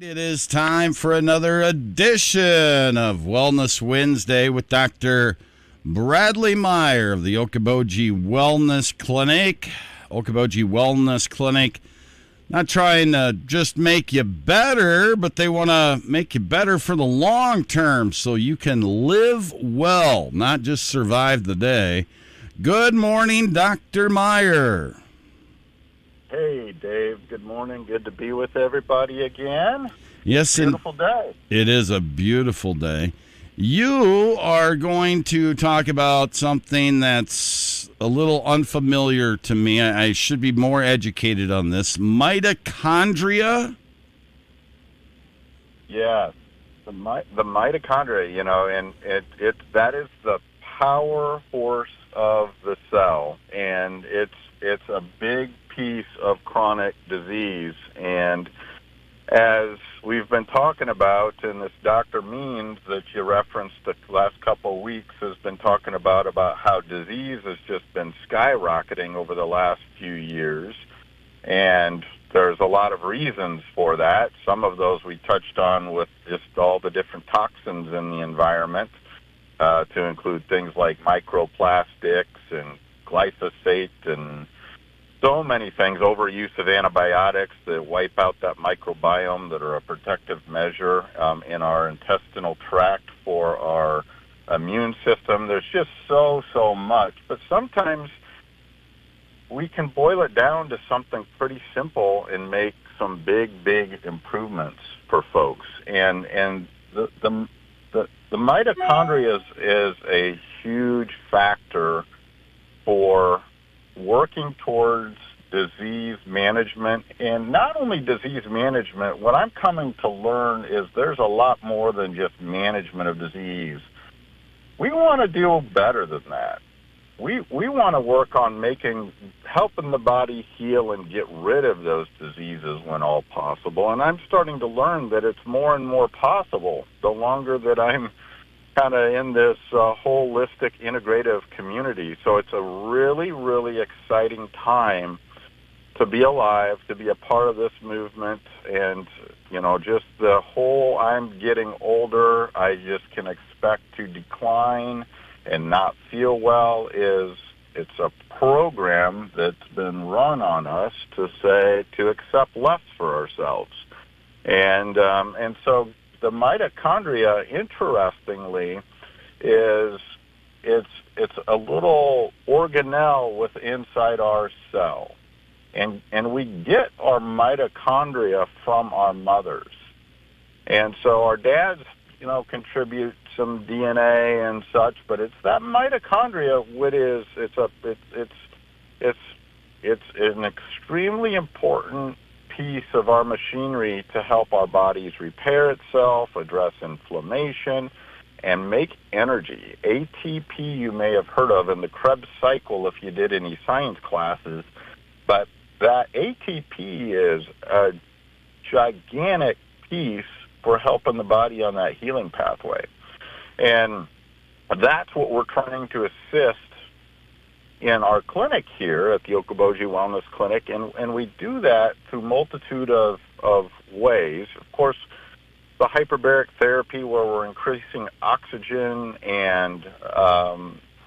It is time for another edition of Wellness Wednesday with Dr. Bradley Meyer of the Okoboji Wellness Clinic. Okoboji Wellness Clinic, not trying to just make you better, but they want to make you better for the long term so you can live well, not just survive the day. Good morning, Dr. Meyer. Hey, Dave. Good morning. Good to be with everybody again. Yes, beautiful day. It is a beautiful day. You are going to talk about something that's a little unfamiliar to me. I should be more educated on this. Mitochondria? Yes. The mitochondria, and that is the power horse of the cell, and it's a big piece of chronic disease. And as we've been talking about, and this Dr. Means that you referenced the last couple of weeks has been talking about how disease has just been skyrocketing over the last few years. And there's a lot of reasons for that. Some of those we touched on with just all the different toxins in the environment, to include things like microplastics and glyphosate and so many things, overuse of antibiotics that wipe out that microbiome that are a protective measure in our intestinal tract for our immune system. There's just so much. But sometimes we can boil it down to something pretty simple and make some big improvements for folks. And the mitochondria is a huge factor for working towards disease management. And not only disease management, what I'm coming to learn is there's a lot more than just management of disease. We want to do better than that. We want to work on helping the body heal and get rid of those diseases when all possible. And I'm starting to learn that it's more and more possible the longer that I'm kind of in this holistic, integrative community. So it's a really exciting time to be alive, to be a part of this movement. And, just the whole I'm getting older, I just can expect to decline and not feel well it's a program that's been run on us to accept less for ourselves. And so the mitochondria, interestingly, is it's a little organelle inside our cell, and we get our mitochondria from our mothers, and so our dads, contribute some DNA and such, but it's that mitochondria it's an extremely important piece of our machinery to help our bodies repair itself, address inflammation, and make energy. ATP you may have heard of in the Krebs cycle if you did any science classes, but that ATP is a gigantic piece for helping the body on that healing pathway. And that's what we're trying to assist in our clinic here at the Okoboji Wellness Clinic, and we do that through a multitude of ways. Of course, the hyperbaric therapy, where we're increasing oxygen and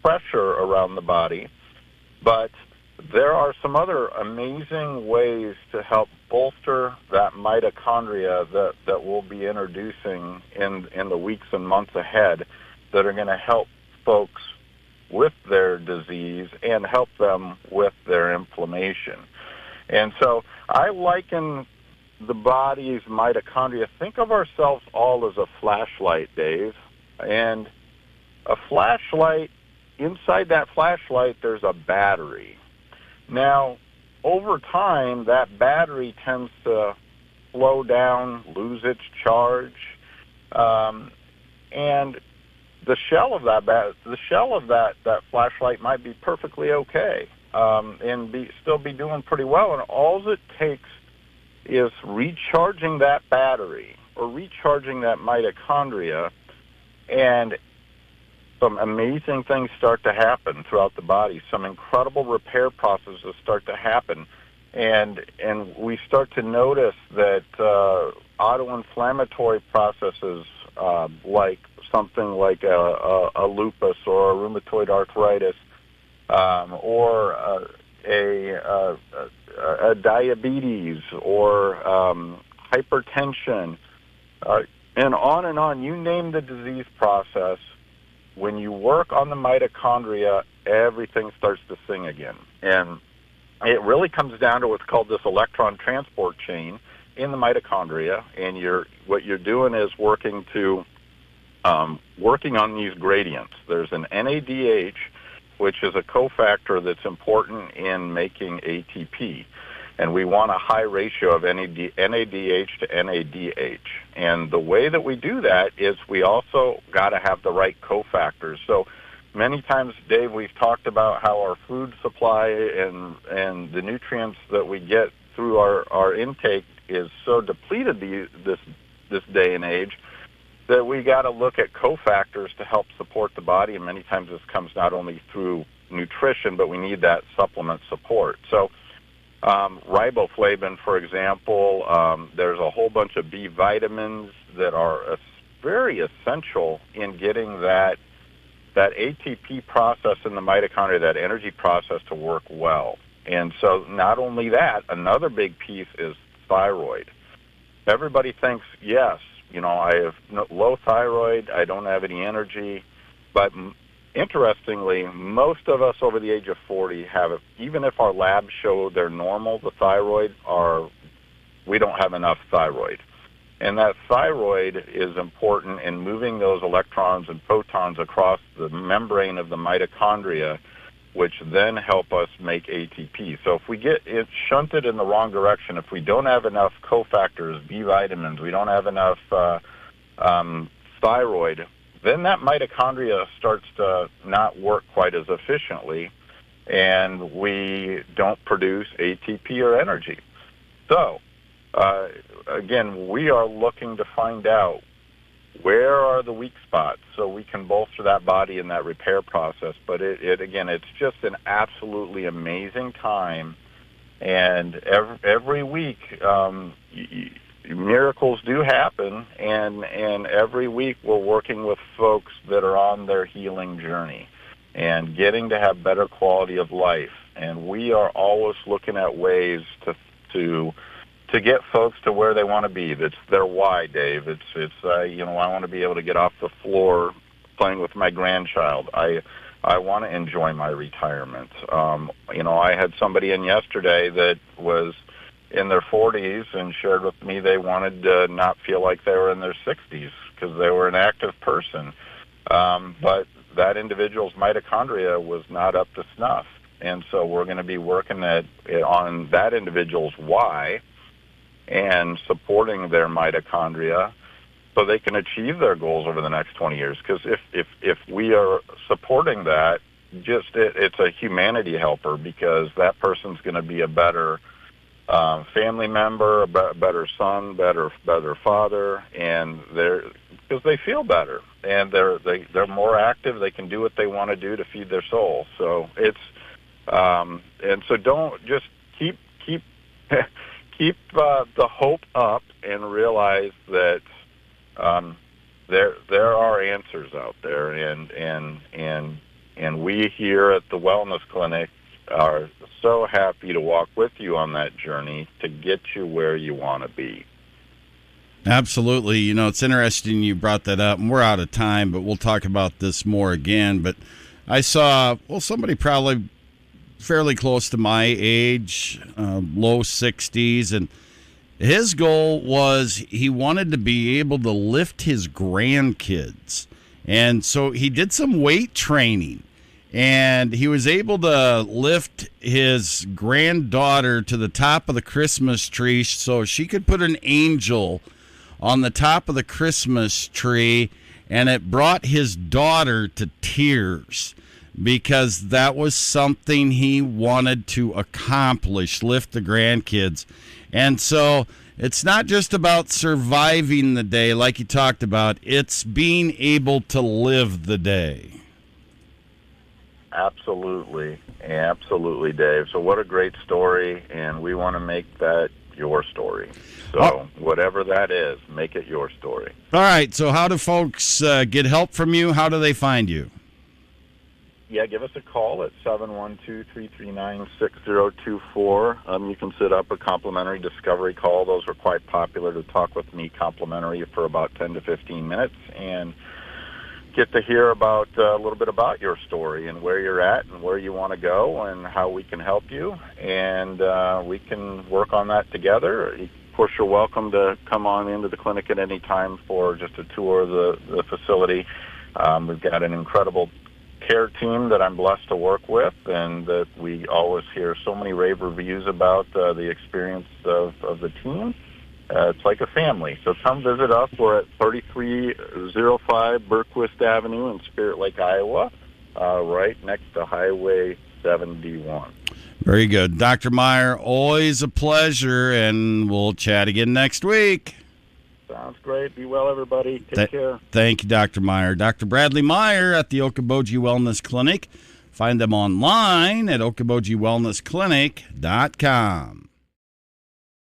pressure around the body, but there are some other amazing ways to help bolster that mitochondria that we'll be introducing in the weeks and months ahead that are going to help folks with their disease and help them with their inflammation. And so I liken the body's mitochondria. Think of ourselves all as a flashlight, Dave. And a flashlight, inside that flashlight, there's a battery. Now, over time, that battery tends to slow down, lose its charge, and the shell of that flashlight might be perfectly okay, and still be doing pretty well. And all it takes is recharging that battery or recharging that mitochondria, and some amazing things start to happen throughout the body. Some incredible repair processes start to happen. and we start to notice that autoinflammatory processes like something like a lupus or a rheumatoid arthritis or a diabetes or hypertension, and on. You name the disease process. When you work on the mitochondria, everything starts to sing again. And it really comes down to what's called this electron transport chain in the mitochondria. And what you're doing is working on these gradients. There's an NADH, which is a cofactor that's important in making ATP. And we want a high ratio of NADH to NADH. And the way that we do that is we also got to have the right cofactors. So many times, Dave, we've talked about how our food supply and the nutrients that we get through our intake is so depleted this day and age that we got to look at cofactors to help support the body. And many times this comes not only through nutrition, but we need that supplement support. So riboflavin, for example, there's a whole bunch of B vitamins that are very essential in getting that ATP process in the mitochondria, that energy process, to work well. And so not only that, another big piece is thyroid. Everybody thinks, yes, I have low thyroid, I don't have any energy, but interestingly, most of us over the age of 40 have it. Even if our labs show they're normal, the thyroid we don't have enough thyroid. And that thyroid is important in moving those electrons and protons across the membrane of the mitochondria, which then help us make ATP. So if we get it shunted in the wrong direction, if we don't have enough cofactors, B vitamins, we don't have enough thyroid, then that mitochondria starts to not work quite as efficiently, and we don't produce ATP or energy. So, again, we are looking to find out where are the weak spots so we can bolster that body in that repair process. But it's just an absolutely amazing time, and every week miracles do happen, and every week we're working with folks that are on their healing journey and getting to have better quality of life. And we are always looking at ways to get folks to where they want to be. That's their why, Dave. It's I want to be able to get off the floor playing with my grandchild. I want to enjoy my retirement. I had somebody in yesterday that was in their 40s and shared with me they wanted to not feel like they were in their 60s because they were an active person. But that individual's mitochondria was not up to snuff. And so we're going to be working on that individual's why and supporting their mitochondria so they can achieve their goals over the next 20 years. Because if we are supporting that, it's a humanity helper, because that person's going to be a better family member, a better son, better father, and because they feel better and they're more active. They can do what they want to do to feed their soul. So it's and so don't just keep keep the hope up and realize that there are answers out there, and we here at the Wellness Clinic are so happy to walk with you on that journey to get you where you want to be. Absolutely. It's interesting you brought that up, and we're out of time, but we'll talk about this more again. But I saw, somebody probably fairly close to my age, low 60s, and his goal was he wanted to be able to lift his grandkids. And so he did some weight training, and he was able to lift his granddaughter to the top of the Christmas tree so she could put an angel on the top of the Christmas tree, and it brought his daughter to tears because that was something he wanted to accomplish, lift the grandkids. And so it's not just about surviving the day like you talked about, it's being able to live the day. Absolutely, Dave. So what a great story, and we want to make that your story. So whatever that is, make it your story. All right, so how do folks get help from you? How do they find you? Yeah, give us a call at 712-339-6024. You can set up a complimentary discovery call. Those are quite popular, to talk with me complimentary for about 10 to 15 minutes and get to hear about a little bit about your story and where you're at and where you want to go and how we can help you. And we can work on that together. Of course, you're welcome to come on into the clinic at any time for just a tour of the facility. We've got an incredible care team that I'm blessed to work with, and that we always hear so many rave reviews about the experience of the team. It's like a family. So come visit us. We're at 3305 Berquist Avenue in Spirit Lake, Iowa, right next to Highway 71. Very good. Dr. Meyer, always a pleasure, and we'll chat again next week. Sounds great. Be well, everybody. Take care. Thank you, Dr. Meyer. Dr. Bradley Meyer at the Okoboji Wellness Clinic. Find them online at okobojiwellnessclinic.com.